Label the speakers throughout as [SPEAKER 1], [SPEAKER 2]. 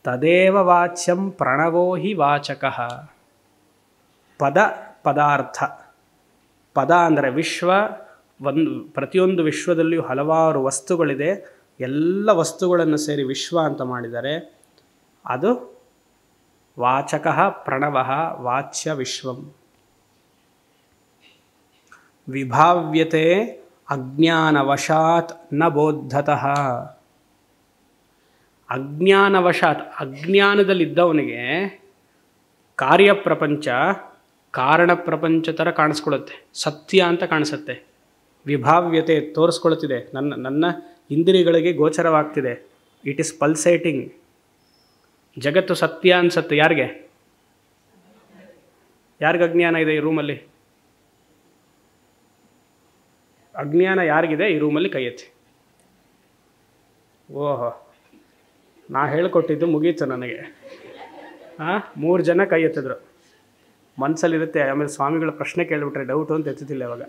[SPEAKER 1] ತದೇವ ವಾಚ್ಯಂ ಪ್ರಣವೋ ಹಿ ವಾಚಕಃ. ಪದ ಪದಾರ್ಥ. ಪದ ಅಂದರೆ ವಿಶ್ವ. ಪ್ರತಿಯೊಂದು ವಿಶ್ವದಲ್ಲಿಯೂ ಹಲವಾರು ವಸ್ತುಗಳಿದೆ. ಎಲ್ಲ ವಸ್ತುಗಳನ್ನು ಸೇರಿ ವಿಶ್ವ ಅಂತ ಮಾಡಿದ್ದಾರೆ. ಅದು ವಾಚಕಃ ಪ್ರಣವಃ ವಾಚ್ಯ ವಿಶ್ವಂ. ವಿಭಾವ್ಯತೆ ಅಜ್ಞಾನವಶಾತ್ ನ ಬೋಧತಃ. ಅಜ್ಞಾನವಶಾತ್, ಅಜ್ಞಾನದಲ್ಲಿದ್ದವನಿಗೆ ಕಾರ್ಯಪ್ರಪಂಚ ಕಾರಣ ಪ್ರಪಂಚ ಥರ ಕಾಣಿಸ್ಕೊಳ್ಳುತ್ತೆ, ಸತ್ಯ ಅಂತ ಕಾಣಿಸುತ್ತೆ. ವಿಭಾವ್ಯತೆ ತೋರಿಸ್ಕೊಳ್ತಿದೆ, ನನ್ನ ಇಂದ್ರಿಯಗಳಿಗೆ ಗೋಚರವಾಗ್ತಿದೆ. It is pulsating. ಜಗತ್ತು ಸತ್ಯ ಅನ್ಸತ್ತೆ. ಯಾರಿಗೆ ಅಜ್ಞಾನ ಇದೆ ಈ ರೂಮಲ್ಲಿ? ಅಜ್ಞಾನ ಯಾರಿಗಿದೆ ಈ ರೂಮಲ್ಲಿ? ಕೈ ಎತ್ತಿ. ಓಹೋ, ನಾ ಹೇಳಿಕೊಟ್ಟಿದ್ದು ಮುಗೀತು ನನಗೆ. 3 ಜನ ಕೈ ಎತ್ತಿದ್ರು. ಮನಸ್ಸಲ್ಲಿರುತ್ತೆ, ಆಮೇಲೆ ಸ್ವಾಮಿಗಳ ಪ್ರಶ್ನೆ ಕೇಳಿಬಿಟ್ರೆ ಡೌಟು ಅಂತ ಎತ್ತಿದ್ದಿಲ್ಲ ಇವಾಗ.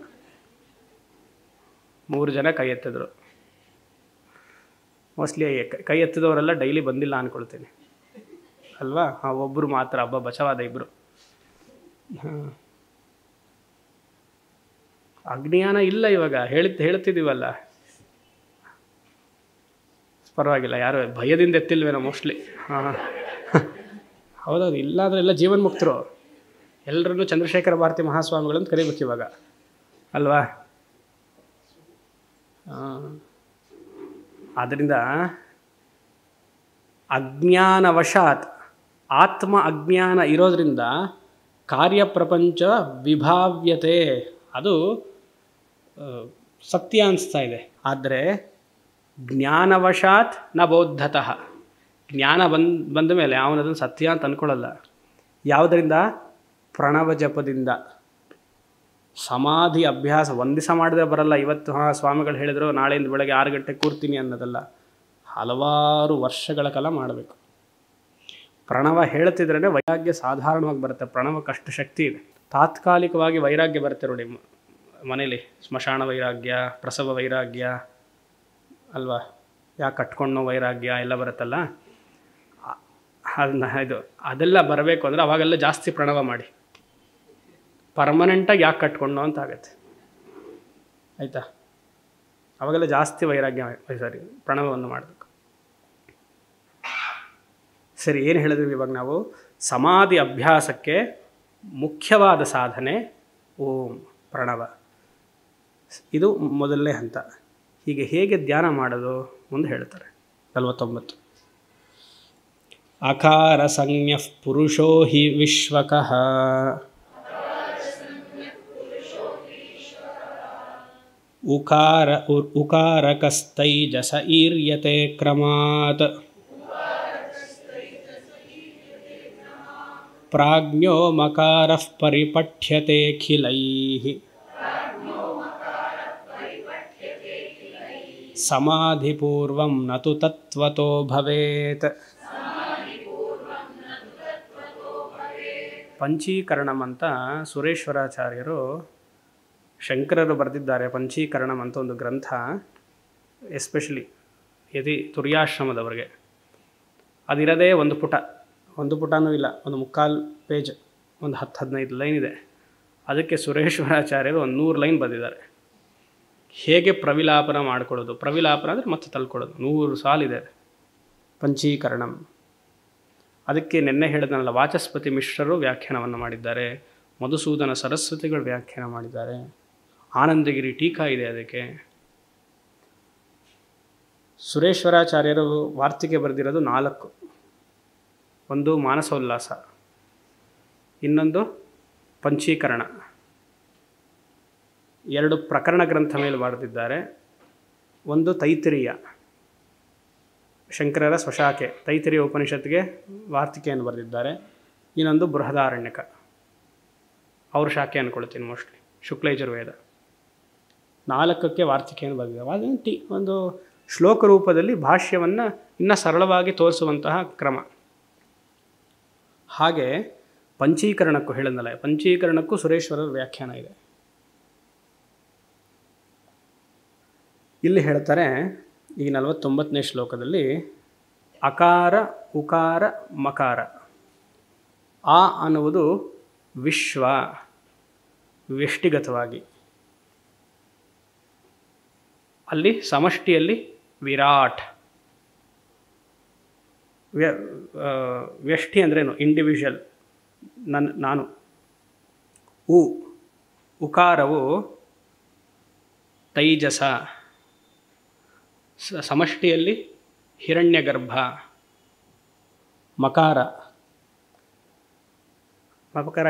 [SPEAKER 1] 3 ಜನ ಕೈ ಎತ್ತಿದ್ರು. ಮೋಸ್ಟ್ಲಿ ಕೈ ಎತ್ತಿದವರೆಲ್ಲ ಡೈಲಿ ಬಂದಿಲ್ಲ ಅಂದ್ಕೊಳ್ತೀನಿ ಅಲ್ವಾ? ಒಬ್ಬರು ಮಾತ್ರ, ಹಬ್ಬ ಬಚಾವಾದ ಇಬ್ಬರು. ಅಜ್ಞಾನ ಇಲ್ಲ ಇವಾಗ. ಹೇಳ್ತಿದ್ದೀವಲ್ಲ, ಪರವಾಗಿಲ್ಲ. ಯಾರು ಭಯದಿಂದ ಎತ್ತಿಲ್ವೇನೋ ಮೋಸ್ಟ್ಲಿ. ಹೌದೌದು. ಇಲ್ಲಾಂದ್ರೆ ಎಲ್ಲ ಜೀವನ್ಮುಕ್ತರು. ಎಲ್ಲರನ್ನೂ ಚಂದ್ರಶೇಖರ ಭಾರತಿ ಮಹಾಸ್ವಾಮಿಗಳಂತ ಕರಿಬೇಕು ಇವಾಗ ಅಲ್ವಾ? ಆದ್ದರಿಂದ ಅಜ್ಞಾನವಶಾತ್, ಆತ್ಮ ಅಜ್ಞಾನ ಇರೋದ್ರಿಂದ ಕಾರ್ಯಪ್ರಪಂಚ ವಿಭಾವ್ಯತೆ, ಅದು ಸತ್ಯ ಅನಿಸ್ತಾ ಇದೆ. ಆದರೆ ಜ್ಞಾನವಶಾತ್ ನ ಬೋಧತಃ. ಜ್ಞಾನ ಬಂದ ಮೇಲೆ ಅವನದನ್ನು ಸತ್ಯ ಅಂತ ಅಂದ್ಕೊಳ್ಳಲ್ಲ. ಯಾವುದರಿಂದ? ಪ್ರಣವ ಜಪದಿಂದ. ಸಮಾಧಿ ಅಭ್ಯಾಸ ಒಂದು ದಿವಸ ಮಾಡಿದ್ರೆ ಬರಲ್ಲ. ಇವತ್ತು ಸ್ವಾಮಿಗಳು ಹೇಳಿದ್ರು ನಾಳೆಯಿಂದ ಬೆಳಗ್ಗೆ 6 ಗಂಟೆಗೆ ಕೂರ್ತೀನಿ ಅನ್ನೋದಲ್ಲ. ಹಲವಾರು ವರ್ಷಗಳ ಕಾಲ ಮಾಡಬೇಕು. ಪ್ರಣವ ಹೇಳ್ತಿದ್ರೇ ವೈರಾಗ್ಯ ಸಾಧಾರಣವಾಗಿ ಬರುತ್ತೆ. ಪ್ರಣವಕ್ಕಷ್ಟು ಶಕ್ತಿ ಇದೆ. ತಾತ್ಕಾಲಿಕವಾಗಿ ವೈರಾಗ್ಯ ಬರುತ್ತೆ ನೋಡಿ ಮನೇಲಿ. ಸ್ಮಶಾನ ವೈರಾಗ್ಯ, ಪ್ರಸವ ವೈರಾಗ್ಯ ಅಲ್ವಾ? ಯಾಕೆ ಕಟ್ಕೊಂಡೋ ವೈರಾಗ್ಯ ಎಲ್ಲ ಬರುತ್ತಲ್ಲ. ಅದೆಲ್ಲ ಬರಬೇಕು ಅಂದರೆ ಅವಾಗೆಲ್ಲ ಜಾಸ್ತಿ ಪ್ರಣವ ಮಾಡಿ. ಪರ್ಮನೆಂಟಾಗಿ ಯಾಕೆ ಕಟ್ಕೊಂಡೋ ಅಂತ ಆಗುತ್ತೆ. ಆಯಿತಾ? ಅವಾಗೆಲ್ಲ ಜಾಸ್ತಿ ವೈರಾಗ್ಯ ಪ್ರಣವವನ್ನು ಮಾಡಬೇಕು. ಸರಿ, ಏನು ಹೇಳಿದ್ವಿ ಇವಾಗ ನಾವು? ಸಮಾಧಿ ಅಭ್ಯಾಸಕ್ಕೆ ಮುಖ್ಯವಾದ ಸಾಧನೆ ಓಂ ಪ್ರಣವ. ಇದು ಮೊದಲನೇ ಹಂತ. ಹೀಗೆ ಹೇಗೆ ಧ್ಯಾನ ಮಾಡೋದು ಮುಂದೆ ಹೇಳ್ತಾರೆ. 49. ಅಕಾರ ಸಂಜ್ಞಃ ಪುರುಷೋ ಹಿ ವಿಶ್ವಕಃ ಉಕಾರಕಸ್ತೈಜಸ ಈರ್ಯತೆ ಕ್ರಮಾತ್ ಪ್ರಾಜ್ಞೋ ಮಕಾರಃ ಪರಿಪಠ್ಯತೆಖಿಲೈಃ ಸಮಾಧಿಪೂರ್ವಂ ನತು ತತ್ವತೋ ಭವೇತ್. ಪಂಚೀಕರಣಂ ಅಂತ ಸುರೇಶ್ವರಾಚಾರ್ಯರು, ಶಂಕರರು ಬರೆದಿದ್ದಾರೆ. ಪಂಚೀಕರಣಂ ಅಂತ ಒಂದು ಗ್ರಂಥ, ಎಸ್ಪೆಷಲಿ ಯದಿ ತುರ್ಯಾಶ್ರಮದವರಿಗೆ. ಅದಿರದೇ ಒಂದು ಪುಟನೂ ಇಲ್ಲ, ಒಂದು 3/4 ಪೇಜ್, ಒಂದು 10-15 ಲೈನ್ ಇದೆ. ಅದಕ್ಕೆ ಸುರೇಶ್ವರಾಚಾರ್ಯರು ಒಂದು 100 ಲೈನ್ ಬರೆದಿದ್ದಾರೆ. ಹೇಗೆ ಪ್ರವಿಲಾಪನ ಮಾಡಿಕೊಳ್ಳೋದು. ಪ್ರವಿಲಾಪನ ಅಂದರೆ ಮತ್ತೆ ತಳ್ಕೊಳ್ಳೋದು. 100 ಸಾಲಿದೆ ಪಂಚೀಕರಣಂ. ಅದಕ್ಕೆ ನಿನ್ನೆ ಹೇಳಿದ್ನಲ್ಲ, ವಾಚಸ್ಪತಿ ಮಿಶ್ರರು ವ್ಯಾಖ್ಯಾನವನ್ನು ಮಾಡಿದ್ದಾರೆ, ಮಧುಸೂದನ ಸರಸ್ವತಿಗಳು ವ್ಯಾಖ್ಯಾನ ಮಾಡಿದ್ದಾರೆ, ಆನಂದಗಿರಿ ಟೀಕಾ ಇದೆ ಅದಕ್ಕೆ. ಸುರೇಶ್ವರಾಚಾರ್ಯರು ವಾರ್ತಿಕೆ ಬರೆದಿರೋದು 4. ಒಂದು ಮಾನಸೋಲ್ಲಾಸ, ಇನ್ನೊಂದು ಪಂಚೀಕರಣ, 2 ಪ್ರಕರಣ ಗ್ರಂಥ ಮೇಲೆ ಬರೆದಿದ್ದಾರೆ. ಒಂದು ತೈತಿರಿಯ, ಶಂಕರರ ಸ್ವಶಾಖೆ, ತೈತಿರಿಯ ಉಪನಿಷತ್ಗೆ ವಾರ್ತಿಕೆಯನ್ನು ಬರೆದಿದ್ದಾರೆ. ಇನ್ನೊಂದು ಬೃಹದಾರಣ್ಯಕ, ಅವ್ರ ಶಾಖೆ ಅಂದ್ಕೊಳ್ತೀನಿ ಮೋಸ್ಟ್ಲಿ, ಶುಕ್ಲಯಜುರ್ವೇದ. 4ಕ್ಕೆ ವಾರ್ತಿಕೆಯನ್ನು ಬರೆದಿದ್ದಾರೆ. ಅದು ಒಂದು ಶ್ಲೋಕ ರೂಪದಲ್ಲಿ ಭಾಷ್ಯವನ್ನು ಇನ್ನೂ ಸರಳವಾಗಿ ತೋರಿಸುವಂತಹ ಕ್ರಮ. ಹಾಗೆ ಪಂಚೀಕರಣಕ್ಕೂ ಹೇಳಿದ್ನಲ್ಲ, ಪಂಚೀಕರಣಕ್ಕೂ ಸುರೇಶ್ವರರ ವ್ಯಾಖ್ಯಾನ ಇದೆ. ಇಲ್ಲಿ ಹೇಳ್ತಾರೆ, ಈ 49ನೇ ಶ್ಲೋಕದಲ್ಲಿ ಅಕಾರ ಉಕಾರ ಮಕಾರ. ಆ ಅನ್ನುವುದು ವಿಶ್ವ ವ್ಯಷ್ಟಿಗತವಾಗಿ, ಅಲ್ಲಿ ಸಮಷ್ಟಿಯಲ್ಲಿ ವಿರಾಟ್. ವ್ಯಷ್ಟಿ ಅಂದ್ರೇನು? ಇಂಡಿವಿಜುವಲ್, ನಾನು. ಉಕಾರವು ತೈಜಸ, ಸಮಷ್ಟಿಯಲ್ಲಿ ಹಿರಣ್ಯಗರ್ಭ. ಮಕಾರ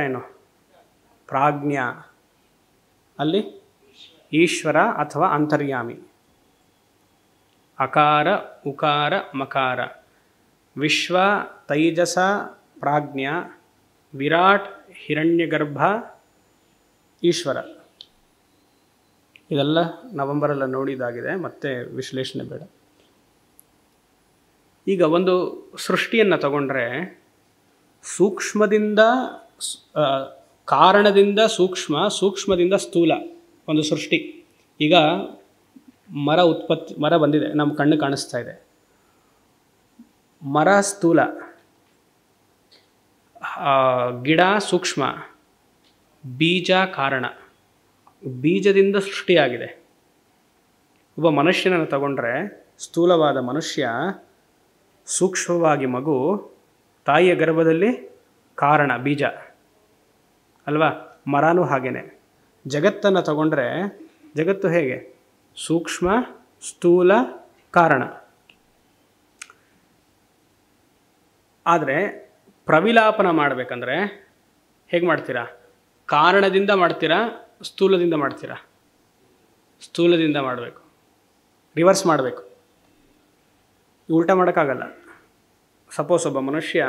[SPEAKER 1] ಏನು? ಪ್ರಾಜ್ಞ, ಅಲ್ಲಿ ಈಶ್ವರ ಅಥವಾ ಅಂತರ್ಯಾಮಿ. ಅಕಾರ ಉಕಾರ ಮಕಾರ, ವಿಶ್ವ ತೈಜಸ ಪ್ರಾಜ್ಞ, ವಿರಾಟ್ ಹಿರಣ್ಯಗರ್ಭ ಈಶ್ವರ. ಇದೆಲ್ಲ ನವೆಂಬರೆಲ್ಲ ನೋಡಿದಾಗಿದೆ, ಮತ್ತೆ ವಿಶ್ಲೇಷಣೆ ಬೇಡ. ಈಗ ಒಂದು ಸೃಷ್ಟಿಯನ್ನು ತಗೊಂಡ್ರೆ ಸೂಕ್ಷ್ಮದಿಂದ ಕಾರಣದಿಂದ ಸೂಕ್ಷ್ಮ, ಸೂಕ್ಷ್ಮದಿಂದ ಸ್ಥೂಲ ಒಂದು ಸೃಷ್ಟಿ. ಈಗ ಮರ ಬಂದಿದೆ, ನಮ್ಮ ಕಣ್ಣು ಕಾಣಿಸ್ತಾ ಇದೆ. ಮರ ಸ್ಥೂಲ, ಗಿಡ ಸೂಕ್ಷ್ಮ, ಬೀಜ ಕಾರಣ. ಬೀಜದಿಂದ ಸೃಷ್ಟಿಯಾಗಿದೆ. ಒಬ್ಬ ಮನುಷ್ಯನನ್ನು ತಗೊಂಡ್ರೆ ಸ್ಥೂಲವಾದ ಮನುಷ್ಯ, ಸೂಕ್ಷ್ಮವಾಗಿ ಮಗು, ತಾಯಿಯ ಗರ್ಭದಲ್ಲಿ ಕಾರಣ ಬೀಜ ಅಲ್ವಾ? ಮರನೂ ಹಾಗೇನೆ. ಜಗತ್ತನ್ನು ತಗೊಂಡ್ರೆ ಜಗತ್ತು ಹೇಗೆ? ಸೂಕ್ಷ್ಮ ಸ್ಥೂಲ ಕಾರಣ. ಆದರೆ ಪ್ರವಿಲಾಪನ ಮಾಡಬೇಕಂದ್ರೆ ಹೇಗೆ ಮಾಡ್ತೀರಾ? ಕಾರಣದಿಂದ ಮಾಡ್ತೀರಾ, ಸ್ಥೂಲದಿಂದ ಮಾಡ್ತೀರಾ? ಸ್ಥೂಲದಿಂದ ಮಾಡಬೇಕು, ರಿವರ್ಸ್ ಮಾಡಬೇಕು. ಉಲ್ಟಾ ಮಾಡೋಕ್ಕಾಗಲ್ಲ. ಸಪೋಸ್ ಒಬ್ಬ ಮನುಷ್ಯ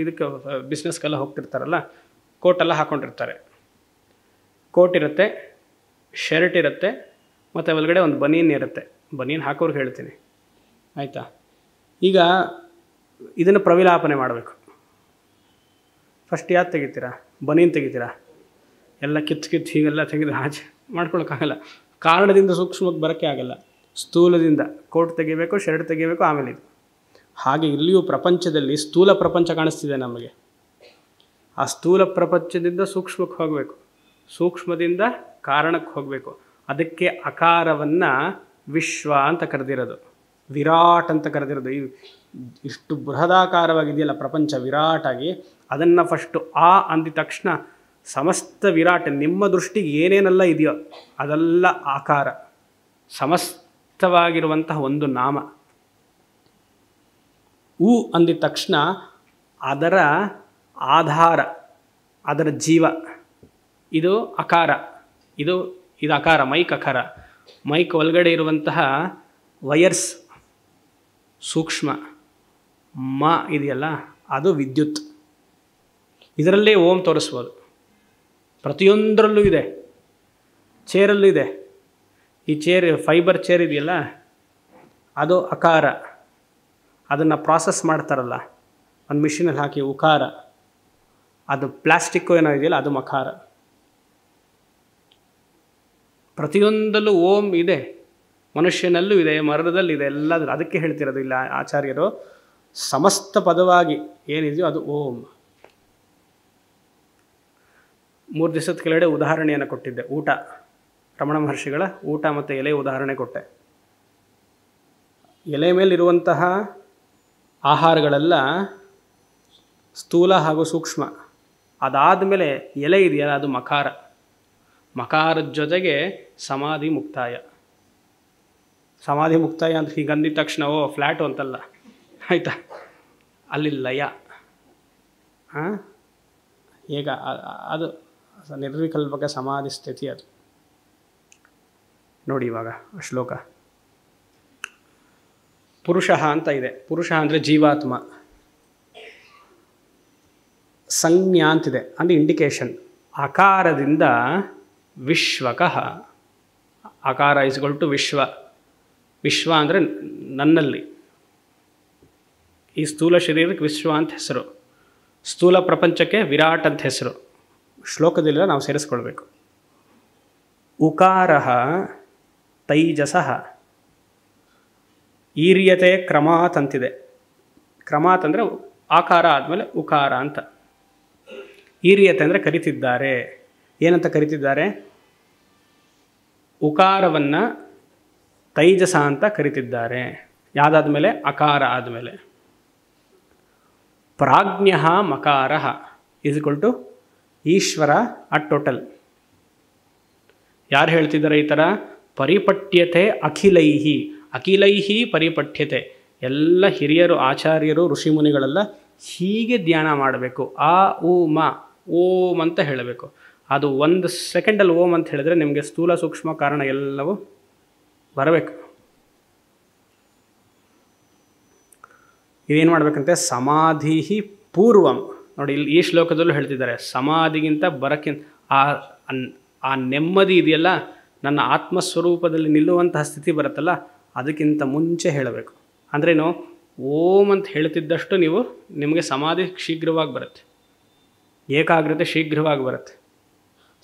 [SPEAKER 1] ಇದಕ್ಕೆ ಬಿಸ್ನೆಸ್ಗೆಲ್ಲ ಹೋಗ್ತಿರ್ತಾರಲ್ಲ, ಕೋಟೆಲ್ಲ ಹಾಕ್ಕೊಂಡಿರ್ತಾರೆ. ಕೋಟ್ ಇರುತ್ತೆ, ಶರ್ಟ್ ಇರುತ್ತೆ, ಮತ್ತು ಒಳಗಡೆ ಒಂದು ಬನೀನ್ ಇರುತ್ತೆ. ಬನೀನ್ ಹಾಕೋರ್ಗೆ ಹೇಳ್ತೀನಿ, ಆಯಿತಾ? ಈಗ ಇದನ್ನು ಪ್ರವಿಲಾಪನೆ ಮಾಡಬೇಕು. ಫಸ್ಟ್ ಯಾವ್ದು ತೆಗಿತೀರಾ? ಬನೀನ್ ತೆಗಿತೀರಾ? ಎಲ್ಲ ಕಿತ್ತು ಹೀಗೆಲ್ಲ ತೆಗೆದು ಆಚೆ ಮಾಡ್ಕೊಳಕ್ಕಾಗಲ್ಲ. ಕಾರಣದಿಂದ ಸೂಕ್ಷ್ಮಕ್ಕೆ ಬರೋಕ್ಕೆ ಆಗಲ್ಲ. ಸ್ಥೂಲದಿಂದ ಕೋಟ್ ತೆಗಿಬೇಕು, ಶರ್ಟ್ ತೆಗಿಬೇಕು, ಆಮೇಲೆ ಇದು. ಹಾಗೆ ಇಲ್ಲಿಯೂ ಪ್ರಪಂಚದಲ್ಲಿ ಸ್ಥೂಲ ಪ್ರಪಂಚ ಕಾಣಿಸ್ತಿದೆ ನಮಗೆ. ಆ ಸ್ಥೂಲ ಪ್ರಪಂಚದಿಂದ ಸೂಕ್ಷ್ಮಕ್ಕೆ ಹೋಗಬೇಕು, ಸೂಕ್ಷ್ಮದಿಂದ ಕಾರಣಕ್ಕೆ ಹೋಗಬೇಕು. ಅದಕ್ಕೆ ಅಕಾರವನ್ನು ವಿಶ್ವ ಅಂತ ಕರೆದಿರೋದು, ವಿರಾಟ್ ಅಂತ ಕರೆದಿರೋದು. ಇಷ್ಟು ಬೃಹದಾಕಾರವಾಗಿದೆಯಲ್ಲ ಪ್ರಪಂಚ, ವಿರಾಟಾಗಿ. ಅದನ್ನು ಫಸ್ಟು ಆ ಅಂದಿದ ತಕ್ಷಣ ಸಮಸ್ತ ವಿರಾಟ್, ನಿಮ್ಮ ದೃಷ್ಟಿಗೆ ಏನೇನೆಲ್ಲ ಇದೆಯೋ ಅದೆಲ್ಲ ಆಕಾರ, ಸಮಸ್ತವಾಗಿರುವಂತಹ ಒಂದು ನಾಮ. ಅಂದಿದ ತಕ್ಷಣ ಅದರ ಆಧಾರ, ಅದರ ಜೀವ, ಇದು ಅಕಾರ, ಇದು ಅಕಾರ, ಮೈಕ್ ಅಕಾರ. ಮೈಕ್ ಒಳಗಡೆ ಇರುವಂತಹ ವಯರ್ಸ್ ಸೂಕ್ಷ್ಮ, ಇದೆಯಲ್ಲ ಅದು ವಿದ್ಯುತ್. ಇದರಲ್ಲೇ ಓಂ ತೋರಿಸ್ಬೋದು. ಪ್ರತಿಯೊಂದರಲ್ಲೂ ಇದೆ. ಚೇರಲ್ಲೂ ಇದೆ. ಈ ಚೇರ್, ಫೈಬರ್ ಚೇರ್ ಇದೆಯಲ್ಲ, ಅದು ಅಕಾರ. ಅದನ್ನು ಪ್ರಾಸೆಸ್ ಮಾಡ್ತಾರಲ್ಲ ಒಂದು ಮಿಷಿನಲ್ಲಿ ಹಾಕಿ, ಉಕಾರ. ಅದು ಪ್ಲಾಸ್ಟಿಕ್ಕು ಏನೋ ಇದೆಯಲ್ಲ, ಅದು ಮಕಾರ. ಪ್ರತಿಯೊಂದಲ್ಲೂ ಓಂ ಇದೆ. ಮನುಷ್ಯನಲ್ಲೂ ಇದೆ, ಮರದಲ್ಲಿದೆ, ಎಲ್ಲದೂ. ಅದಕ್ಕೆ ಹೇಳ್ತಿರೋದು ಇಲ್ಲ ಆಚಾರ್ಯರು, ಸಮಸ್ತ ಪದವಾಗಿ ಏನಿದೆಯೋ ಅದು ಓಂ. 3 ದಿವಸದ ಕೆಳಗಡೆ ಉದಾಹರಣೆಯನ್ನು ಕೊಟ್ಟಿದ್ದೆ. ಊಟ, ರಮಣ ಮಹರ್ಷಿಗಳ ಊಟ ಮತ್ತು ಎಲೆ ಉದಾಹರಣೆ ಕೊಟ್ಟೆ. ಎಲೆ ಮೇಲಿರುವಂತಹ ಆಹಾರಗಳೆಲ್ಲ ಸ್ಥೂಲ ಹಾಗೂ ಸೂಕ್ಷ್ಮ. ಅದಾದ ಮೇಲೆ ಎಲೆ ಇದೆಯಲ್ಲ, ಅದು ಮಕಾರ. ಮಕಾರದ ಜೊತೆಗೆ ಸಮಾಧಿ ಮುಕ್ತಾಯ. ಸಮಾಧಿ ಮುಕ್ತಾಯ ಅಂತ ಹೀಗೆ ಅಂದಿದ ತಕ್ಷಣ ಫ್ಲ್ಯಾಟು ಅಂತಲ್ಲ, ಆಯಿತಾ? ಅಲ್ಲಿ ಲಯ. ಈಗ ಅದು ನಿರ್ವಿಕಲ್ಪಕ ಸಮಾಧಿ ಸ್ಥಿತಿ. ಅದು ನೋಡಿ ಇವಾಗ ಶ್ಲೋಕ. ಪುರುಷ ಅಂತ ಇದೆ. ಪುರುಷ ಅಂದರೆ ಜೀವಾತ್ಮ. ಸಂಜ್ಞಾ ಅಂತಿದೆ, ಅಂದರೆ ಇಂಡಿಕೇಶನ್. ಅಕಾರದಿಂದ ವಿಶ್ವಕಃ. ಅಕಾರ ಇಸ್ಗೊಲ್ ಟು ವಿಶ್ವ. ವಿಶ್ವ ಅಂದರೆ ನನ್ನಲ್ಲಿ. ಈ ಸ್ಥೂಲ ಶರೀರಕ್ಕೆ ವಿಶ್ವ ಅಂತ ಹೆಸರು, ಸ್ಥೂಲ ಪ್ರಪಂಚಕ್ಕೆ ವಿರಾಟ್ ಅಂತ ಹೆಸರು. ಶ್ಲೋಕದಲ್ಲಿ ನಾವು ಸೇರಿಸ್ಕೊಳ್ಬೇಕು. ಉಕಾರ ತೈಜಸ, ಈರ್ಯತೆ ಕ್ರಮಾತ್ ಅಂತಿದೆ. ಕ್ರಮಾತ್ ಅಂದರೆ ಆಕಾರ ಆದಮೇಲೆ ಉಕಾರ ಅಂತ. ಈರ್ಯತೆ ಅಂದರೆ ಕರಿತಿದ್ದಾರೆ. ಏನಂತ ಕರಿತಿದ್ದಾರೆ? ಉಕಾರವನ್ನು ತೈಜಸ ಅಂತ ಕರಿತಿದ್ದಾರೆ. ಯಾವುದಾದ್ಮೇಲೆ? ಅಕಾರ ಆದಮೇಲೆ. ಪ್ರಾಜ್ಞ ಮಕಾರ is equal to Ishwara at total. ಯಾರು ಹೇಳ್ತಿದ್ದಾರೆ ಈ ಥರ? ಪರಿಪಠ್ಯತೆ ಅಖಿಲೈಹಿ. ಅಖಿಲೈಹಿ ಪರಿಪಠ್ಯತೆ. ಎಲ್ಲ ಹಿರಿಯರು, ಆಚಾರ್ಯರು, ಋಷಿಮುನಿಗಳೆಲ್ಲ ಹೀಗೆ ಧ್ಯಾನ ಮಾಡಬೇಕು. ಆ ಉ ಮ ಓಂ ಅಂತ ಹೇಳಬೇಕು. ಅದು 1 ಸೆಕೆಂಡಲ್ಲಿ ಓಂ ಅಂತ ಹೇಳಿದ್ರೆ ನಿಮಗೆ ಸ್ಥೂಲ ಸೂಕ್ಷ್ಮ ಕಾರಣ ಎಲ್ಲವೂ ಬರಬೇಕು. ಇದೇನು ಮಾಡಬೇಕಂತೆ? ಸಮಾಧಿ ಪೂರ್ವಂ. ನೋಡಿ, ಇಲ್ಲಿ ಈ ಶ್ಲೋಕದಲ್ಲೂ ಹೇಳ್ತಿದ್ದಾರೆ, ಸಮಾಧಿಗಿಂತ ಬರೋಕ್ಕಿಂತ ಆ ನೆಮ್ಮದಿ ಇದೆಯಲ್ಲ, ನನ್ನ ಆತ್ಮಸ್ವರೂಪದಲ್ಲಿ ನಿಲ್ಲುವಂತಹ ಸ್ಥಿತಿ ಬರುತ್ತಲ್ಲ, ಅದಕ್ಕಿಂತ ಮುಂಚೆ ಹೇಳಬೇಕು. ಅಂದ್ರೇನು? ಓಂ ಅಂತ ಹೇಳ್ತಿದ್ದಷ್ಟು ನಿಮಗೆ ಸಮಾಧಿ ಶೀಘ್ರವಾಗಿ ಬರುತ್ತೆ, ಏಕಾಗ್ರತೆ ಶೀಘ್ರವಾಗಿ ಬರುತ್ತೆ.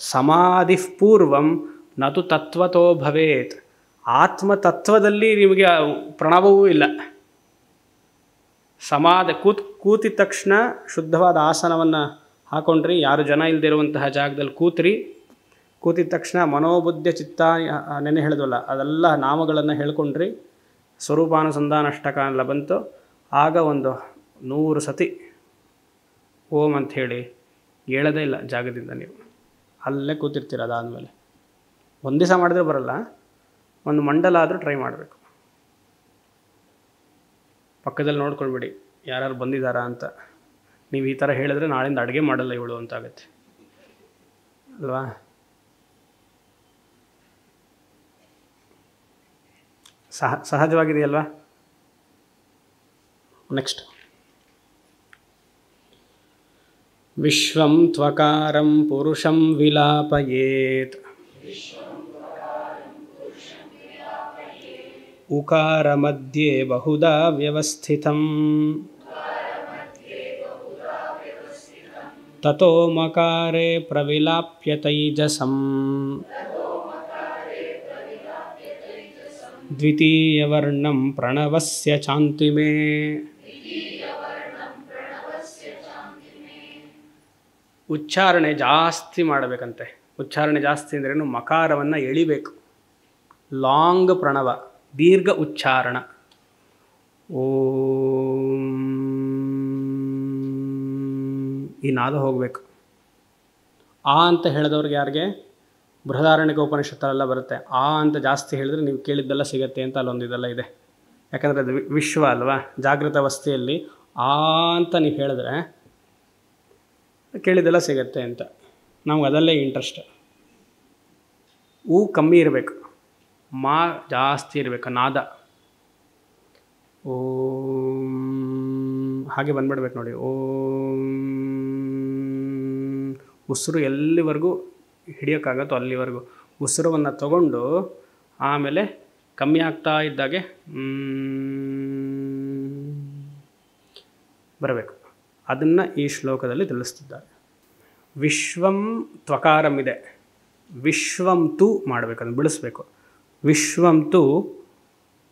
[SPEAKER 1] ಸಮಾಧಿ ಪೂರ್ವಂ ನತು ತತ್ವತೋ ಭವೇತ್. ಆತ್ಮತತ್ವದಲ್ಲಿ ನಿಮಗೆ ಪ್ರಣವವೂ ಇಲ್ಲ. ಸಮಾಧಿ ಕೂತಿದ ತಕ್ಷಣ ಶುದ್ಧವಾದ ಆಸನವನ್ನು ಹಾಕೊಂಡ್ರಿ, ಯಾರು ಜನ ಇಲ್ಲದಿರುವಂತಹ ಜಾಗದಲ್ಲಿ ಕೂತಿದ ತಕ್ಷಣ ಮನೋಬುದ್ಧ ಚಿತ್ತ ನೆನೆ ಹೇಳಿದ್ವಲ್ಲ, ಅದೆಲ್ಲ ನಾಮಗಳನ್ನು ಹೇಳ್ಕೊಂಡ್ರಿ, ಸ್ವರೂಪಾನುಸಂಧಾನ ಅಷ್ಟಕ ಎಲ್ಲ ಬಂತು. ಆಗ ಒಂದು 100 ಸತಿ ಓಂ ಅಂತ ಹೇಳಿ ಹೇಳೋದೇ ಇಲ್ಲ ಜಾಗದಿಂದ. ನೀವು ಅಲ್ಲೇ ಕೂತಿರ್ತೀರ. ಅದಾದಮೇಲೆ ಒಂದು ದಿವಸ ಮಾಡಿದ್ರೆ ಬರಲ್ಲ, ಒಂದು ಮಂಡಲ ಆದರೂ ಟ್ರೈ ಮಾಡಬೇಕು. ಪಕ್ಕದಲ್ಲಿ ನೋಡ್ಕೊಳ್ಬೇಡಿ ಯಾರು ಬಂದಿದ್ದಾರಾ ಅಂತ. ನೀವು ಈ ಥರ ಹೇಳಿದ್ರೆ ನಾಳಿಂದ ಅಡುಗೆ ಮಾಡಲ್ಲ ಇವಳು ಅಂತಾಗತ್ತೆ ಅಲ್ವಾ? ಸಹಜವಾಗಿದೆಯಲ್ವಾ? ನೆಕ್ಸ್ಟ್, ವಿಶ್ವಂ ತ್ವಕಾರಂ ಪುರುಷಂ ವಿಲಾಪಯೇತ್. ಉಕಾರ ಮಧ್ಯೆ ಬಹುಧಾ ವ್ಯವಸ್ಥಿತಂ. ತತೋ ಮಕಾರೆ ಪ್ರವಿಲಾಪ್ಯ ತೈಜಸಂ. ದ್ವಿತೀಯವರ್ಣಂ ಪ್ರಣವಸ್ಯ ಚಾಂತಿಮೇ. ಉಚ್ಚಾರಣೆ ಜಾಸ್ತಿ ಮಾಡಬೇಕಂತೆ. ಉಚ್ಚಾರಣೆ ಜಾಸ್ತಿ ಅಂದ್ರೇನು? ಮಕಾರವನ್ನು ಎಳಿಬೇಕು. ಲಾಂಗ್ ಪ್ರಣವ, ದೀರ್ಘ ಉಚ್ಚಾರಣ. ಓಂ ಈ ನಾದ ಹೋಗಬೇಕು. ಆ ಅಂತ ಹೇಳಿದವ್ರಿಗೆ ಯಾರಿಗೆ? ಬೃಹದಾರಣ್ಯಕ ಉಪನಿಷತ್ತಲ್ಲೆಲ್ಲ ಬರುತ್ತೆ. ಆ ಅಂತ ಜಾಸ್ತಿ ಹೇಳಿದ್ರೆ ನೀವು ಕೇಳಿದ್ದೆಲ್ಲ ಸಿಗತ್ತೆ ಅಂತ ಅಲ್ಲೊಂದಿದೆಲ್ಲ ಇದೆ. ಯಾಕಂದರೆ ಅದು ವಿಶ್ವ ಅಲ್ವಾ? ಜಾಗೃತ ಅವಸ್ಥೆಯಲ್ಲಿ ಆ ಅಂತ ನೀವು ಹೇಳಿದ್ರೆ ಕೇಳಿದ್ದೆಲ್ಲ ಸಿಗತ್ತೆ ಅಂತ. ನಮ್ಗೆ ಅದಲ್ಲೇ ಇಂಟ್ರೆಸ್ಟ್. ಕಮ್ಮಿ ಇರಬೇಕು, ಮಾ ಜಾಸ್ತಿ ಇರಬೇಕು ನಾದ. ಓಂ ಹಾಗೆ ಬಂದ್ಬಿಡ್ಬೇಕು ನೋಡಿ. ಓಂ ಉಸಿರು ಎಲ್ಲಿವರೆಗೂ ಹಿಡಿಯೋಕ್ಕಾಗತ್ತೋ ಅಲ್ಲಿವರೆಗೂ ಉಸಿರವನ್ನು ತಗೊಂಡು ಆಮೇಲೆ ಕಮ್ಮಿ ಆಗ್ತಾ ಇದ್ದಾಗೆ ಬರಬೇಕು. ಅದನ್ನು ಈ ಶ್ಲೋಕದಲ್ಲಿ ತಿಳಿಸ್ತಿದ್ದಾರೆ. ವಿಶ್ವಂ ತ್ವಕಾರಂ ಇದೆ, ವಿಶ್ವಂ ತು ಮಾಡಬೇಕು, ಅದನ್ನು ಬಿಡಿಸ್ಬೇಕು. ವಿಶ್ವಂ ತು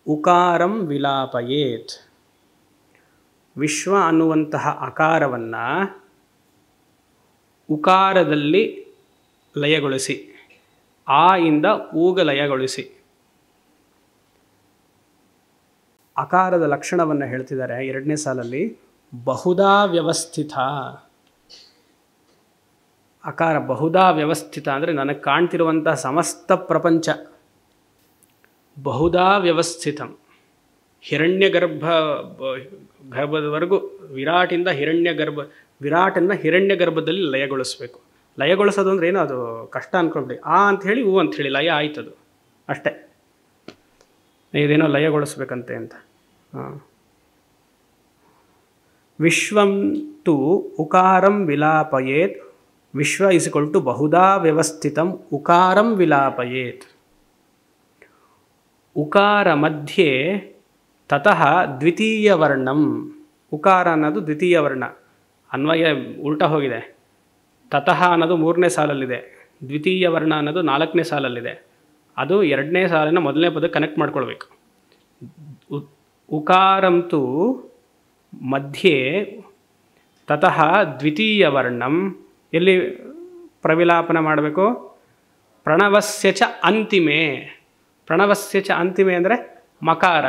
[SPEAKER 1] ಉಕಾರಂ ವಿಲಾಪಯೇತ್. ವಿಶ್ವ ಅನ್ನುವಂತಹ ಅಕಾರವನ್ನು ಉಕಾರದಲ್ಲಿ ಲಯಗೊಳಿಸಿ, ಆ ಇಂದ ಊಗ ಲಯಗೊಳಿಸಿ. ಅಕಾರದ ಲಕ್ಷಣವನ್ನು ಹೇಳ್ತಿದ್ದಾರೆ 2ನೇ ಸಾಲಲ್ಲಿ. ಬಹುಧಾ ವ್ಯವಸ್ಥಿತ. ಅಕಾರ ಬಹುಧಾ ವ್ಯವಸ್ಥಿತ ಅಂದರೆ ನನಗೆ ಕಾಣ್ತಿರುವಂಥ ಸಮಸ್ತ ಪ್ರಪಂಚ. ಬಹುಧಾ ವ್ಯವಸ್ಥಿತಂ. ಗರ್ಭದವರೆಗೂ ವಿರಾಟಿಂದ ವಿರಾಟನ್ನು ಹಿರಣ್ಯ ಗರ್ಭದಲ್ಲಿ ಲಯಗೊಳಿಸಬೇಕು. ಲಯಗೊಳಿಸೋದು ಅಂದರೆ ಏನೋ ಅದು ಕಷ್ಟ ಅಂದ್ಕೊಂಡ್ಬಿಡಿ. ಆ ಅಂಥೇಳಿ ಹೂ ಅಂಥೇಳಿ ಲಯ ಆಯ್ತದು ಅಷ್ಟೇ. ಇದೇನೋ ಲಯಗೊಳಿಸ್ಬೇಕಂತೆ ಅಂತ. ವಿಶ್ವಂ ತು ಉಕಾರಂ ವಿಲಾಪಯೇತ್. ವಿಶ್ವ = ಬಹುಧಾ ವ್ಯವಸ್ಥಿತಂ ಉಕಾರಂ ವಿಲಾಪಯೇತ್. ಉಕಾರ ಮಧ್ಯೆ ತತಃ ದ್ವಿತೀಯ ವರ್ಣಂ. ಉಕಾರ ಅನ್ನೋದು ದ್ವಿತೀಯ ವರ್ಣ. ಅನ್ವಯ ಉಲ್ಟಾ ಹೋಗಿದೆ. ತತಃ ಅನ್ನೋದು 3ನೇ ಸಾಲಲ್ಲಿದೆ, ದ್ವಿತೀಯ ವರ್ಣ ಅನ್ನೋದು 4ನೇ ಸಾಲಲ್ಲಿದೆ. ಅದು 2ನೇ ಸಾಲಿನ ಮೊದಲನೇ ಪದ ಕನೆಕ್ಟ್ ಮಾಡ್ಕೊಳ್ಬೇಕು. ಉಕಾರಂತು ಮಧ್ಯೆ ತತಃ ದ್ವಿತೀಯ ವರ್ಣಂ ಎಲ್ಲಿ ಪ್ರವಿಲಾಪನ ಮಾಡಬೇಕು? ಪ್ರಣವಸ್ಯ ಚ ಅಂತಿಮೆ. ಪ್ರಣವಸ್ಯ ಚ ಅಂತಿಮೆ ಅಂದರೆ ಮಕಾರ.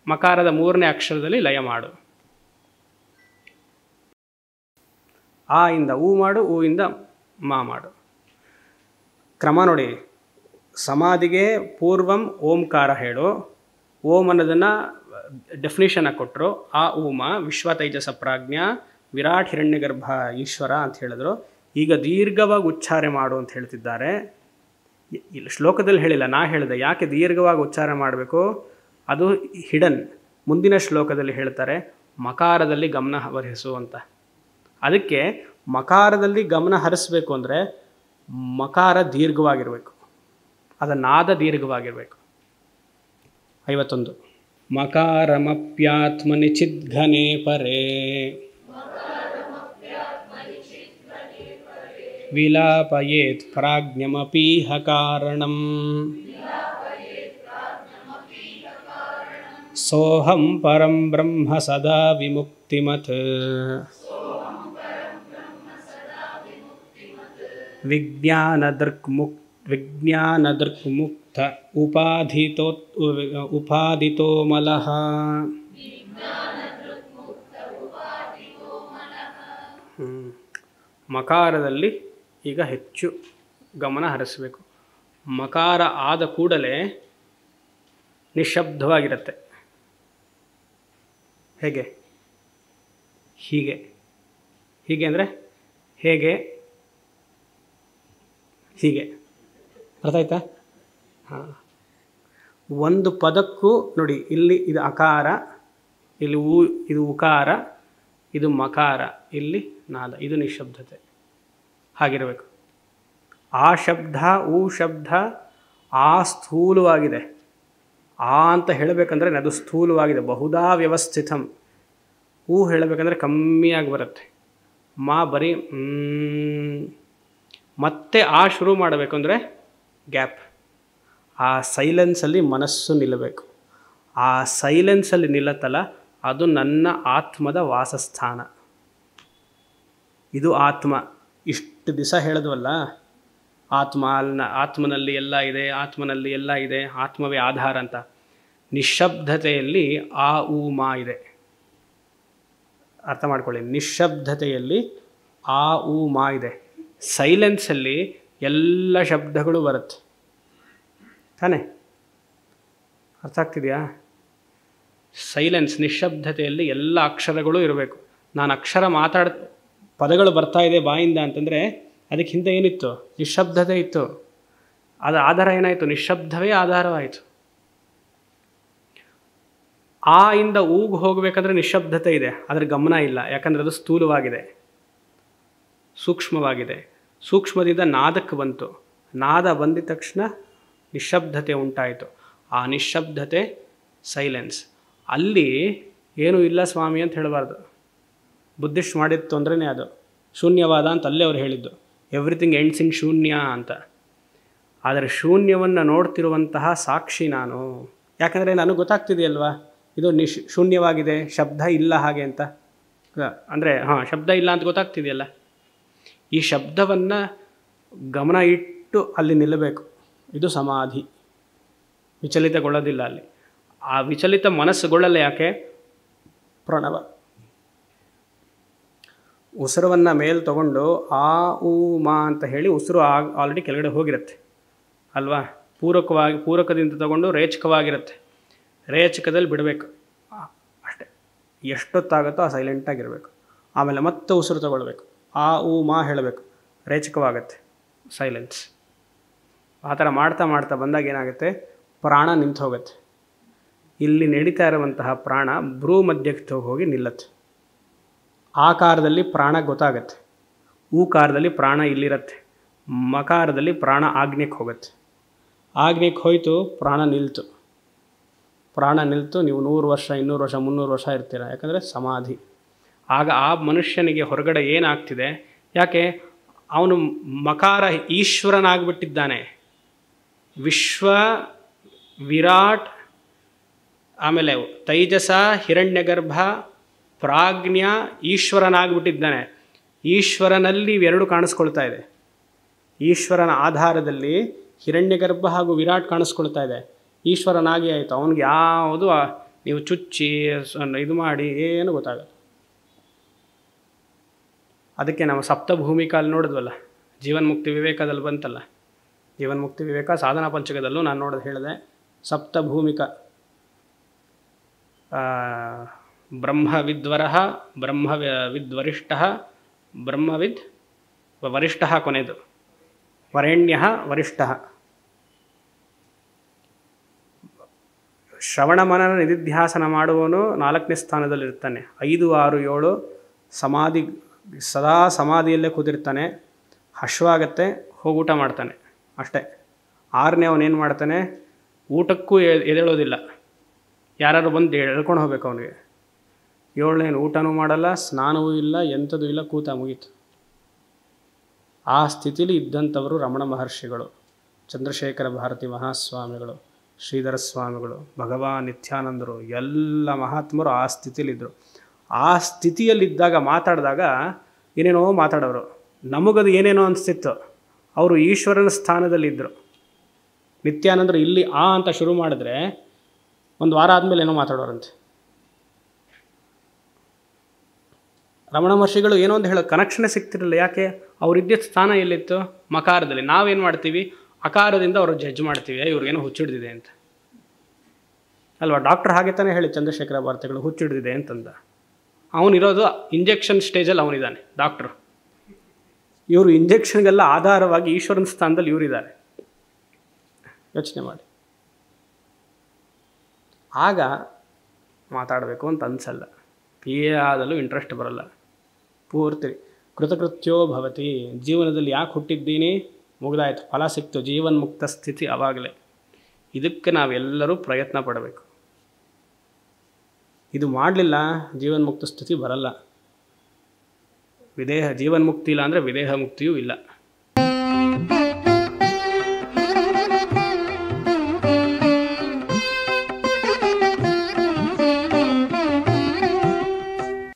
[SPEAKER 1] ಮಕಾರದ 3ನೇ ಅಕ್ಷರದಲ್ಲಿ ಲಯ ಮಾಡು. ಆ ಇಂದ ಊ ಮಾಡು, ಊ ಇಂದ ಮಾ ಮಾಡು. ಕ್ರಮ ನೋಡಿ. ಸಮಾಧಿಗೆ ಪೂರ್ವಂ ಓಂಕಾರ ಹೇಳು. ಓಂ ಅನ್ನೋದನ್ನು ಡೆಫಿನಿಷನಾಗಿ ಕೊಟ್ಟರು. ಆ ಊಮ ವಿಶ್ವ ತೈಜಸ ಪ್ರಾಜ್ಞ ವಿರಾಟ್ ಹಿರಣ್ಯಗರ್ಭ ಈಶ್ವರ ಅಂತ ಹೇಳಿದ್ರು. ಈಗ ದೀರ್ಘವಾಗಿ ಉಚ್ಚಾರ ಮಾಡು ಅಂತ ಹೇಳ್ತಿದ್ದಾರೆ. ಇಲ್ಲಿ ಶ್ಲೋಕದಲ್ಲಿ ಹೇಳಿಲ್ಲ, ನಾ ಹೇಳಿದೆ. ಯಾಕೆ ದೀರ್ಘವಾಗಿ ಉಚ್ಚಾರ ಮಾಡಬೇಕು? ಅದು ಹಿಡನ್. ಮುಂದಿನ ಶ್ಲೋಕದಲ್ಲಿ ಹೇಳ್ತಾರೆ ಮಕಾರದಲ್ಲಿ ಗಮನ ಹರಿಸು ಅಂತ. ಅದಕ್ಕೆ ಮಕಾರದಲ್ಲಿ ಗಮನ ಹರಿಸಬೇಕು ಅಂದರೆ ಮಕಾರ ದೀರ್ಘವಾಗಿರಬೇಕು, ಅದರ ನಾದ ದೀರ್ಘವಾಗಿರಬೇಕು. 51 ಮಕಾರಮಪ್ಯಾತ್ಮನಿ ಚಿದ್ಘನೆ ಪರೇ ವಿಲಾಪಯೇತ್ ಪ್ರಾಜ್ಞಮಪೀಹ ಕಾರಣಂ ಸೋಹಂ ಪರಂ ಬ್ರಹ್ಮ ಸದಾ ವಿಮುಕ್ತಿಮತ್ ವಿಜ್ಞಾನದೃಕ್ಮುಕ್ತ ಉಪಾದಿತೋ ಮಲಃ. ಮಕಾರದಲ್ಲಿ ಈಗ ಹೆಚ್ಚು ಗಮನ ಹರಿಸಬೇಕು. ಮಕಾರ ಆದ ಕೂಡಲೇ ನಿಶ್ಶಬ್ದವಾಗಿರುತ್ತೆ. ಹೇಗೆ? ಹೀಗೆ. ಹೀಗೆ ಅಂದರೆ ಹೇಗೆ? ಹೀಗೆ. ಅರ್ಥ ಆಯ್ತಾ? ಹಾಂ. ಒಂದು ಪದಕ್ಕೂ ನೋಡಿ, ಇಲ್ಲಿ ಇದು ಅಕಾರ, ಇಲ್ಲಿ ಇದು ಉಕಾರ, ಇದು ಮಕಾರ, ಇಲ್ಲಿ ನಾದ, ಇದು ನಿಶ್ಶಬ್ದತೆ. ಹಾಗಿರಬೇಕು. ಆ ಶಬ್ದ ಊ ಶಬ್ದ ಆ ಸ್ಥೂಲವಾಗಿದೆ. ಆ ಅಂತ ಹೇಳಬೇಕಂದ್ರೆ ಅದು ಸ್ಥೂಲವಾಗಿದೆ, ಬಹುದಾ ವ್ಯವಸ್ಥಿತಂ. ಊ ಹೇಳಬೇಕಂದ್ರೆ ಕಮ್ಮಿಯಾಗಿ ಬರುತ್ತೆ. ಮಾ ಬರೀ ಮತ್ತೆ ಆ ಶುರು ಮಾಡಬೇಕು ಅಂದರೆ ಗ್ಯಾಪ್. ಆ ಸೈಲೆನ್ಸಲ್ಲಿ ಮನಸ್ಸು ನಿಲ್ಲಬೇಕು. ಆ ಸೈಲೆನ್ಸಲ್ಲಿ ನಿಲ್ಲತ್ತಲ್ಲ, ಅದು ನನ್ನ ಆತ್ಮದ ವಾಸಸ್ಥಾನ. ಇದು ಆತ್ಮ. ಇಷ್ಟು ದಿವಸ ಹೇಳಿದ್ವಲ್ಲ, ಆತ್ಮನಲ್ಲಿ ಎಲ್ಲ ಇದೆ, ಆತ್ಮನಲ್ಲಿ ಎಲ್ಲ ಇದೆ, ಆತ್ಮವೇ ಆಧಾರ ಅಂತ. ನಿಶ್ಶಬ್ದತೆಯಲ್ಲಿ ಆ ಊ ಮಾ ಇದೆ. ಅರ್ಥ ಮಾಡ್ಕೊಳ್ಳಿ. ನಿಶ್ಶಬ್ದತೆಯಲ್ಲಿ ಆ ಊ ಮಾ ಇದೆ. ಸೈಲೆನ್ಸಲ್ಲಿ ಎಲ್ಲ ಶಬ್ದಗಳು ಬರುತ್ತೆ ತಾನೇ? ಅರ್ಥ ಆಗ್ತಿದೆಯಾ? ಸೈಲೆನ್ಸ್, ನಿಶ್ಶಬ್ದತೆಯಲ್ಲಿ ಎಲ್ಲ ಅಕ್ಷರಗಳು ಇರಬೇಕು. ನಾನು ಅಕ್ಷರ ಪದಗಳು ಬರ್ತಾ ಇದೆ ಬಾಯಿಂದ ಅಂತಂದರೆ ಅದಕ್ಕೆ ಹಿಂದೆ ಏನಿತ್ತು? ನಿಶ್ಶಬ್ದತೆ ಇತ್ತು. ಅದರ ಆಧಾರ ಏನಾಯಿತು? ನಿಶ್ಶಬ್ದವೇ ಆಧಾರವಾಯಿತು. ಆ ಇಂದ ಊಗೆ ಹೋಗಬೇಕಂದ್ರೆ ನಿಶ್ಶಬ್ದತೆ ಇದೆ, ಅದರ ಗಮನ ಇಲ್ಲ. ಯಾಕಂದರೆ ಅದು ಸ್ಥೂಲವಾಗಿದೆ, ಸೂಕ್ಷ್ಮವಾಗಿದೆ. ಸೂಕ್ಷ್ಮದಿಂದ ನಾದಕ್ಕೆ ಬಂತು. ನಾದ ಬಂದಿದ ತಕ್ಷಣ ನಿಶ್ಶಬ್ದತೆ ಉಂಟಾಯಿತು. ಆ ನಿಶ್ಶಬ್ದತೆ ಸೈಲೆನ್ಸ್. ಅಲ್ಲಿ ಏನೂ ಇಲ್ಲ ಸ್ವಾಮಿ ಅಂತ ಹೇಳಬಾರ್ದು. ಬುದ್ಧಿಸ್ಟ್ ಮಾಡಿದ ತೊಂದರೆನೇ ಅದು. ಶೂನ್ಯವಾದ ಅಂತ ಅಲ್ಲೇ ಅವ್ರು ಹೇಳಿದ್ದು. ಎವ್ರಿಥಿಂಗ್ ಎಂಡ್ಸ್ ಇನ್ ಶೂನ್ಯ ಅಂತ. ಆದರೆ ಶೂನ್ಯವನ್ನು ನೋಡ್ತಿರುವಂತಹ ಸಾಕ್ಷಿ ನಾನು. ಯಾಕಂದರೆ ನನಗೆ ಗೊತ್ತಾಗ್ತಿದೆಯಲ್ವಾ ಇದು ಶೂನ್ಯವಾಗಿದೆ, ಶಬ್ದ ಇಲ್ಲ ಹಾಗೆ ಅಂತ. ಅಂದರೆ ಶಬ್ದ ಇಲ್ಲ ಅಂತ ಗೊತ್ತಾಗ್ತಿದೆಯಲ್ಲ. ಈ ಶಬ್ದವನ್ನು ಗಮನ ಇಟ್ಟು ಅಲ್ಲಿ ನಿಲ್ಲಬೇಕು. ಇದು ಸಮಾಧಿ. ವಿಚಲಿತಗೊಳ್ಳೋದಿಲ್ಲ ಅಲ್ಲಿ. ಆ ವಿಚಲಿತ ಮನಸ್ಸುಗೊಳ್ಳಲ್ಲ. ಯಾಕೆ? ಪ್ರಣವ. ಉಸಿರವನ್ನು ಮೇಲೆ ತಗೊಂಡು ಆ ಊ ಮಾ ಅಂತ ಹೇಳಿ ಉಸಿರು ಆಲ್ರೆಡಿ ಕೆಳಗಡೆ ಹೋಗಿರುತ್ತೆ ಅಲ್ವಾ? ಪೂರಕದಿಂದ ತಗೊಂಡು ರೇಚಕವಾಗಿರುತ್ತೆ. ರೇಚಕದಲ್ಲಿ ಬಿಡಬೇಕು ಅಷ್ಟೇ. ಎಷ್ಟೊತ್ತಾಗುತ್ತೋ ಆ ಸೈಲೆಂಟಾಗಿರಬೇಕು. ಆಮೇಲೆ ಮತ್ತೆ ಉಸಿರು ತಗೊಳ್ಬೇಕು. ಆ ಊ ಮಾ ಹೇಳಬೇಕು, ರೇಚಕವಾಗತ್ತೆ, ಸೈಲೆನ್ಸ್. ಆ ಥರ ಮಾಡ್ತಾ ಮಾಡ್ತಾ ಬಂದಾಗ ಏನಾಗುತ್ತೆ? ಪ್ರಾಣ ನಿಂತು ಹೋಗುತ್ತೆ. ಇಲ್ಲಿ ನಡೀತಾ ಇರುವಂತಹ ಪ್ರಾಣ ಭ್ರೂ ಮಧ್ಯಕ್ಕೆ ಹೋಗಿ ನಿಲ್ಲತ್ತೆ. ಆಕಾರದಲ್ಲಿ ಪ್ರಾಣ ಗೊತ್ತಾಗತ್ತೆ. ಊಕಾರದಲ್ಲಿ ಪ್ರಾಣ ಇಲ್ಲಿರುತ್ತೆ. ಮಕಾರದಲ್ಲಿ ಪ್ರಾಣ ಆಗ್ನೇಕ್ಕೆ ಹೋಗುತ್ತೆ. ಆಗ್ನೇಕ್ಕೆ ಹೋಯಿತು, ಪ್ರಾಣ ನಿಲ್ತು. ಪ್ರಾಣ ನಿಲ್ತು, ನೀವು 100 ವರ್ಷ 200 ವರ್ಷ 300 ವರ್ಷ ಇರ್ತೀರ. ಯಾಕಂದರೆ ಸಮಾಧಿ. ಆಗ ಆ ಮನುಷ್ಯನಿಗೆ ಹೊರಗಡೆ ಏನಾಗ್ತಿದೆ? ಯಾಕೆ? ಅವನು ಮಕಾರ ಈಶ್ವರನಾಗ್ಬಿಟ್ಟಿದ್ದಾನೆ. ವಿಶ್ವ ವಿರಾಟ್ ಆಮೇಲೆ ತೈಜಸ ಹಿರಣ್ಯಗರ್ಭ ಪ್ರಾಜ್ಞ ಈಶ್ವರನಾಗ್ಬಿಟ್ಟಿದ್ದಾನೆ. ಈಶ್ವರನಲ್ಲಿ ಇವೆರಡು ಕಾಣಿಸ್ಕೊಳ್ತಾ ಇದೆ. ಈಶ್ವರನ ಆಧಾರದಲ್ಲಿ ಹಿರಣ್ಯಗರ್ಭ ಹಾಗೂ ವಿರಾಟ್ ಕಾಣಿಸ್ಕೊಳ್ತಾ ಇದೆ. ಈಶ್ವರನಾಗಿ ಆಯಿತು. ಅವನಿಗೆ ಯಾವುದು ನೀವು ಚುಚ್ಚಿ ಇದು ಮಾಡಿ ಏನು ಗೊತ್ತಾಗಲ್ಲ. ಅದಕ್ಕೆ ನಾವು ಸಪ್ತಭೂಮಿಕಲ್ಲಿ ನೋಡಿದ್ವಲ್ಲ, ಜೀವನ್ಮುಕ್ತಿ ವಿವೇಕದಲ್ಲಿ ಬಂತಲ್ಲ, ಜೀವನ್ಮುಕ್ತಿ ವಿವೇಕ ಸಾಧನಾ ಪಂಚಕದಲ್ಲೂ ನಾನು ಹೇಳಿದೆ. ಸಪ್ತಭೂಮಿಕ ಬ್ರಹ್ಮವಿದ್ವರ, ಬ್ರಹ್ಮವಿದ್ವರಿಷ್ಠ, ಬ್ರಹ್ಮವಿದ್ ವರಿಷ್ಠ, ಕೊನೆಯದು ವರೆಣ್ಯ ವರಿಷ್ಠ. ಶ್ರವಣ ಮನನ ನಿಧಿಧ್ಯಾಸನ ಮಾಡುವವನು 4ನೇ ಸ್ಥಾನದಲ್ಲಿರ್ತಾನೆ. 5, 6, 7 ಸಮಾಧಿ, ಸದಾ ಸಮಾಧಿಯಲ್ಲೇ ಕೂತಿರ್ತಾನೆ. ಹಶ್ವಾಗತ್ತೆ, ಹೋಗಿ ಊಟ ಮಾಡ್ತಾನೆ ಅಷ್ಟೇ. 6ನೇ ಅವನೇನು ಮಾಡ್ತಾನೆ, ಊಟಕ್ಕೂ ಎದ್ದೇಳೋದಿಲ್ಲ, ಯಾರು ಬಂದು ಎಳ್ಕೊಂಡು ಹೋಗ್ಬೇಕು ಅವನಿಗೆ. 7ನೇನು ಊಟನೂ ಮಾಡಲ್ಲ, ಸ್ನಾನವೂ ಇಲ್ಲ, ಎಂಥದೂ ಇಲ್ಲ, ಕೂತ ಮುಗೀತು. ಆ ಸ್ಥಿತಿಲಿ ಇದ್ದಂಥವರು ರಮಣ ಮಹರ್ಷಿಗಳು, ಚಂದ್ರಶೇಖರ ಭಾರತಿ ಮಹಾಸ್ವಾಮಿಗಳು, ಶ್ರೀಧರ ಸ್ವಾಮಿಗಳು, ಭಗವಾನ್ ನಿತ್ಯಾನಂದರು, ಎಲ್ಲ ಮಹಾತ್ಮರು ಆ ಸ್ಥಿತಿಯಲ್ಲಿದ್ದರು. ಆ ಸ್ಥಿತಿಯಲ್ಲಿದ್ದಾಗ ಮಾತಾಡಿದಾಗ ಏನೇನೋ ಮಾತಾಡೋರು. ನಮಗದು ಏನೇನೋ ಅನಿಸ್ತಿತ್ತು. ಅವರು ಈಶ್ವರನ ಸ್ಥಾನದಲ್ಲಿದ್ದರು. ನಿತ್ಯಾನಂದರು ಇಲ್ಲಿ ಅಂತ ಶುರು ಮಾಡಿದ್ರೆ ಒಂದು ವಾರ ಆದಮೇಲೆ ಏನೋ ಮಾತಾಡೋರಂತೆ. ರಮಣ ಮಹರ್ಷಿಗಳು ಏನೋ ಒಂದು ಹೇಳೋ ಕನೆಕ್ಷನೇ ಸಿಗ್ತಿರಲಿಲ್ಲ. ಯಾಕೆ? ಅವರಿದ್ದ ಸ್ಥಾನ ಎಲ್ಲಿತ್ತು? ಮಕಾರದಲ್ಲಿ. ನಾವೇನು ಮಾಡ್ತೀವಿ? ಅಕಾರದಿಂದ ಅವರು ಜಡ್ಜ್ ಮಾಡ್ತೀವಿ, ಇವ್ರಿಗೇನೋ ಹುಚ್ಚಿಡ್ದಿದೆ ಅಂತ ಅಲ್ವಾ? ಡಾಕ್ಟ್ರ್ ಹಾಗೆ ತಾನೇ ಹೇಳಿ ಚಂದ್ರಶೇಖರ ಭಾರತಿಗಳು ಹುಚ್ಚಿಡ್ದಿದೆ ಅಂತಂದ. ಅವನಿರೋದು ಇಂಜೆಕ್ಷನ್ ಸ್ಟೇಜಲ್ಲಿ ಅವನಿದ್ದಾನೆ ಡಾಕ್ಟ್ರು. ಇವರು ಇಂಜೆಕ್ಷನ್ಗೆಲ್ಲ ಆಧಾರವಾಗಿ ಈಶ್ವರನ ಸ್ಥಾನದಲ್ಲಿ ಇವರಿದ್ದಾರೆ. ಯೋಚನೆ ಮಾಡಿ. ಆಗ ಮಾತಾಡಬೇಕು ಅಂತ ಅನಿಸಲ್ಲ, ಯಾವುದಲ್ಲೂ ಇಂಟ್ರೆಸ್ಟ್ ಬರಲ್ಲ. ಪೂರ್ತಿ ಕೃತಕೃತ್ಯೋ ಭವತಿ. ಜೀವನದಲ್ಲಿ ಯಾಕೆ ಹುಟ್ಟಿದ್ದೀನಿ, ಮುಗಿದಾಯ್ತು, ಫಲ ಸಿಕ್ತು, ಜೀವನ್ಮುಕ್ತ ಸ್ಥಿತಿ ಆವಾಗಲೇ. ಇದಕ್ಕೆ ನಾವೆಲ್ಲರೂ ಪ್ರಯತ್ನ ಪಡಬೇಕು. ಇದು ಮಾಡಲಿಲ್ಲ, ಜೀವನ್ಮುಕ್ತ ಸ್ಥಿತಿ ಬರಲ್ಲ. ಜೀವನ್ಮುಕ್ತಿ ಇಲ್ಲ ಅಂದರೆ ವಿದೇಹ ಮುಕ್ತಿಯೂ ಇಲ್ಲ.